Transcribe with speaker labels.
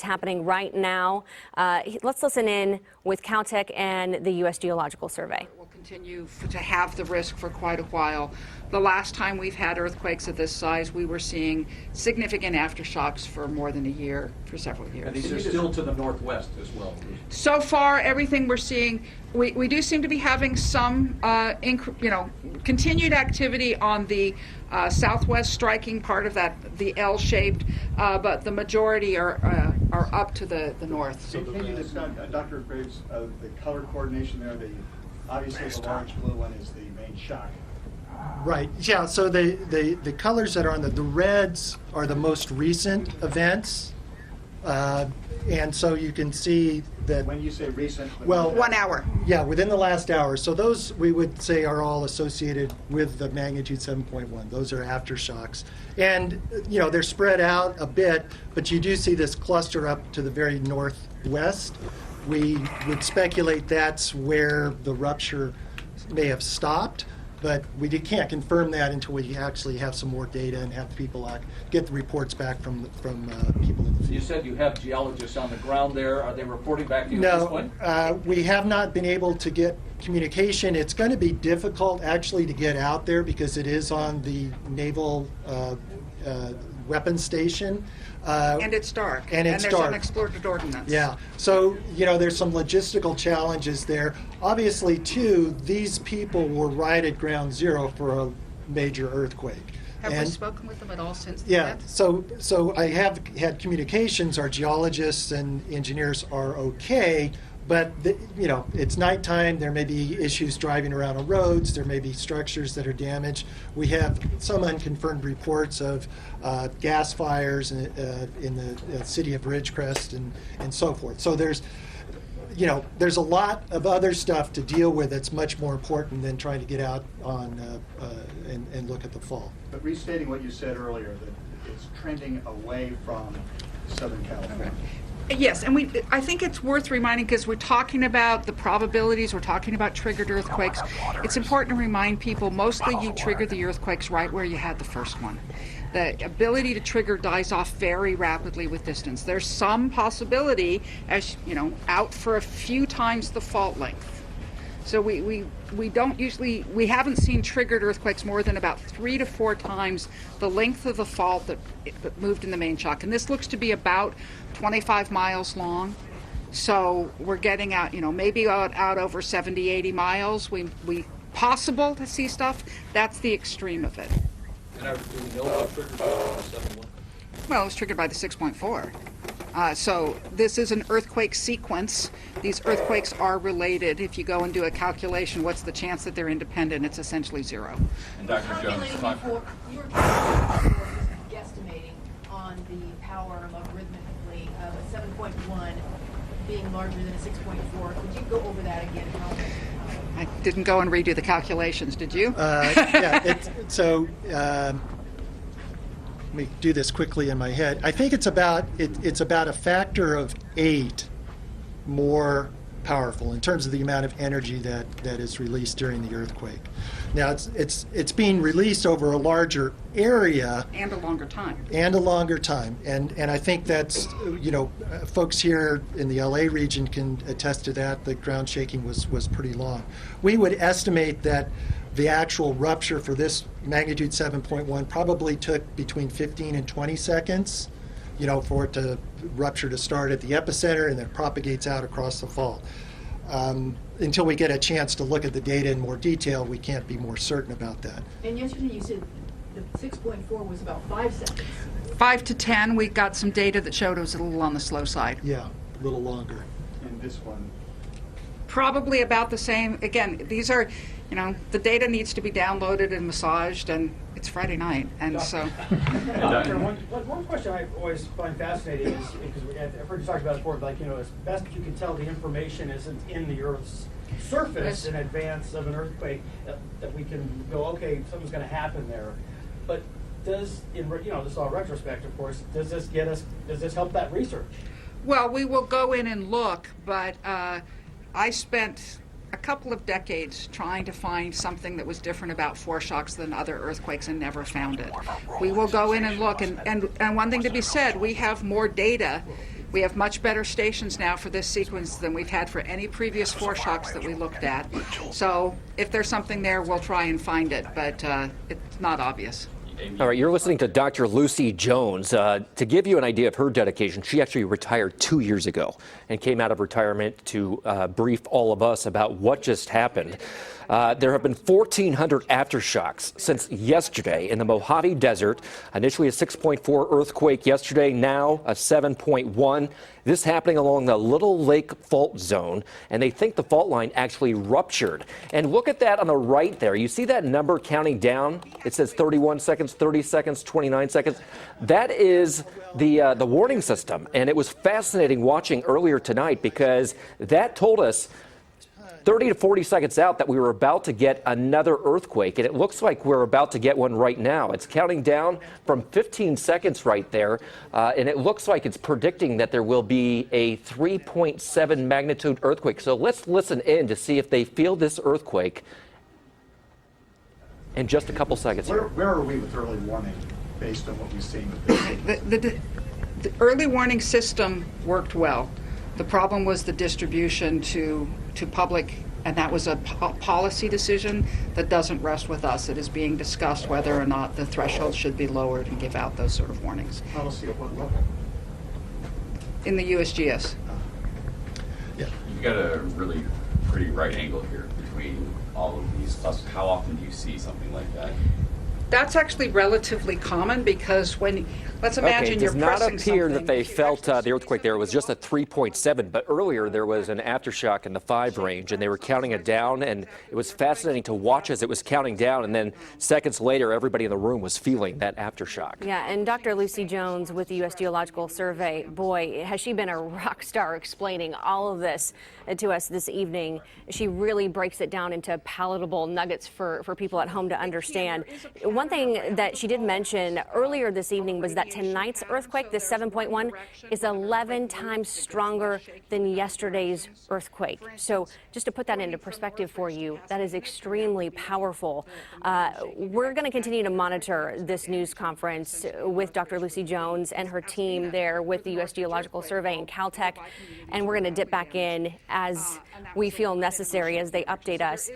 Speaker 1: happening right now. Let's listen in with Caltech and the U.S. Geological Survey.
Speaker 2: We'll continue to have the risk for quite a while. The last time we've had earthquakes of this size, we were seeing significant aftershocks for more than a year, for several years.
Speaker 3: And these are still to the northwest as well.
Speaker 2: So far, everything we're seeing, we do seem to be having some, continued activity on the southwest striking part of that, the L-shaped, but the majority are up to the north.
Speaker 4: So can you describe, Dr. Graves, the color coordination there? Obviously the large blue one is the main shock.
Speaker 5: Right. Yeah. So the colors that are on the reds are the most recent events, and so you can see that.
Speaker 4: When you say recent,
Speaker 5: well,
Speaker 2: 1 hour.
Speaker 5: Yeah, within the last hour. So those we would say are all associated with the magnitude 7.1. Those are aftershocks, and they're spread out a bit, but you do see this cluster up to the very northwest. We would speculate that's where the rupture may have stopped. But we can't confirm that until we actually have some more data and have people get the reports back from people in the field.
Speaker 3: You said you have geologists on the ground there. Are they reporting back to you at this point?
Speaker 5: No, we have not been able to get communication. It's going to be difficult actually to get out there because it is on the naval weapons station.
Speaker 2: And it's dark.
Speaker 5: And
Speaker 2: there's
Speaker 5: dark.
Speaker 2: unexploded ordnance.
Speaker 5: Yeah. So, there's some logistical challenges there. Obviously, too, these people were right at ground zero for a major earthquake.
Speaker 2: Have we spoken with them at all since the
Speaker 5: Yeah.
Speaker 2: event?
Speaker 5: So I have had communications. Our geologists and engineers are okay. But, it's nighttime. There may be issues driving around on roads. There may be structures that are damaged. We have some unconfirmed reports of gas fires in the city of Ridgecrest and so forth. So there's a lot of other stuff to deal with that's much more important than trying to get out on and look at the fault.
Speaker 4: But restating what you said earlier, that it's trending away from Southern California.
Speaker 2: Yes, and I think it's worth reminding, because we're talking about the probabilities, we're talking about triggered earthquakes. It's important to remind people, mostly you trigger the earthquakes right where you had the first one. The ability to trigger dies off very rapidly with distance. There's some possibility, as out for a few times the fault length. So we haven't seen triggered earthquakes more than about 3 to 4 times the length of the fault that moved in the main shock. And this looks to be about 25 miles long. So we're getting out, maybe out over 70, 80 miles. We possible to see stuff. That's the extreme of it.
Speaker 3: And do we know what triggered the 7.1?
Speaker 2: Well, it was triggered by the 6.4. So this is an earthquake sequence. These earthquakes are related. If you go and do a calculation, what's the chance that they're independent? It's essentially 0.
Speaker 3: And Dr. Jones,
Speaker 6: You were guesstimating on the power logarithmically of a 7.1 being larger than a 6.4. Could you go over that again?
Speaker 2: I didn't go and redo the calculations, did you?
Speaker 5: Let me do this quickly in my head. I think it's about a factor of 8 more powerful in terms of the amount of energy that is released during the earthquake. Now it's being released over a larger area
Speaker 2: and a longer time.
Speaker 5: And I think that's folks here in the LA region can attest to that. The ground shaking was pretty long. We would estimate that the actual rupture for this magnitude 7.1 probably took between 15 and 20 seconds, for it to rupture to start at the epicenter and then propagates out across the fault. Until we get a chance to look at the data in more detail, we can't be more certain about that.
Speaker 6: And yesterday you said the 6.4 was about 5 seconds.
Speaker 2: 5 to 10, we got some data that showed it was a little on the slow side.
Speaker 5: Yeah, a little longer.
Speaker 4: And this one?
Speaker 2: Probably about the same. Again, these are, the data needs to be downloaded and massaged, and it's Friday night, and so.
Speaker 7: Doctor, one question I always find fascinating is, because I've heard you talk about it before, as best you can tell, the information isn't in the Earth's surface in advance of an earthquake that we can go, okay, something's going to happen there. But this is all retrospect, of course, does this help that research?
Speaker 2: Well, we will go in and look, but I spent a couple of decades trying to find something that was different about foreshocks than other earthquakes and never found it. We will go in and look, and one thing to be said, we have more data We have much better stations now for this sequence than we've had for any previous foreshocks that we looked at. So if there's something there, we'll try and find it, but it's not obvious.
Speaker 8: All right, you're listening to Dr. Lucy Jones. To give you an idea of her dedication, she actually retired 2 years ago and came out of retirement to brief all of us about what just happened. There have been 1,400 aftershocks since yesterday in the Mojave Desert. Initially a 6.4 earthquake yesterday, now a 7.1. This happening along the Little Lake Fault Zone, and they think the fault line actually ruptured. And look at that on the right there. You see that number counting down? It says 31 seconds, 30 seconds, 29 seconds. That is the warning system, and it was fascinating watching earlier tonight because that told us 30 to 40 seconds out that we were about to get another earthquake, and it looks like we're about to get one right now. It's counting down from 15 seconds right there, and it looks like it's predicting that there will be a 3.7 magnitude earthquake. So let's listen in to see if they feel this earthquake in just a couple seconds here.
Speaker 4: Where are we with early warning based on what we've seen with this?
Speaker 2: The early warning system worked well. The problem was the distribution to public, and that was a policy decision that doesn't rest with us. It is being discussed whether or not the threshold should be lowered and give out those sort of warnings.
Speaker 4: Policy at what level?
Speaker 2: In the USGS.
Speaker 4: Yeah.
Speaker 9: You've got a really pretty right angle here between all of these clusters. How often do you see something like that?
Speaker 2: That's actually relatively common because let's imagine
Speaker 8: Okay, it
Speaker 2: you're
Speaker 8: does not
Speaker 2: pressing
Speaker 8: appear
Speaker 2: something.
Speaker 8: that they felt the earthquake there. It was just a 3.7, but earlier there was an aftershock in the 5 range, and they were counting it down, and it was fascinating to watch as it was counting down, and then seconds later, everybody in the room was feeling that aftershock.
Speaker 1: Yeah, and Dr. Lucy Jones with the U.S. Geological Survey, boy, has she been a rock star explaining all of this to us this evening. She really breaks it down into palatable nuggets for people at home to understand. One thing that she did mention earlier this evening was that tonight's earthquake, this 7.1, is 11 times stronger than yesterday's earthquake. So just to put that into perspective for you, that is extremely powerful. We're going to continue to monitor this news conference with Dr. Lucy Jones and her team there with the U.S. Geological Survey and Caltech, and we're going to dip back in as we feel necessary as they update us.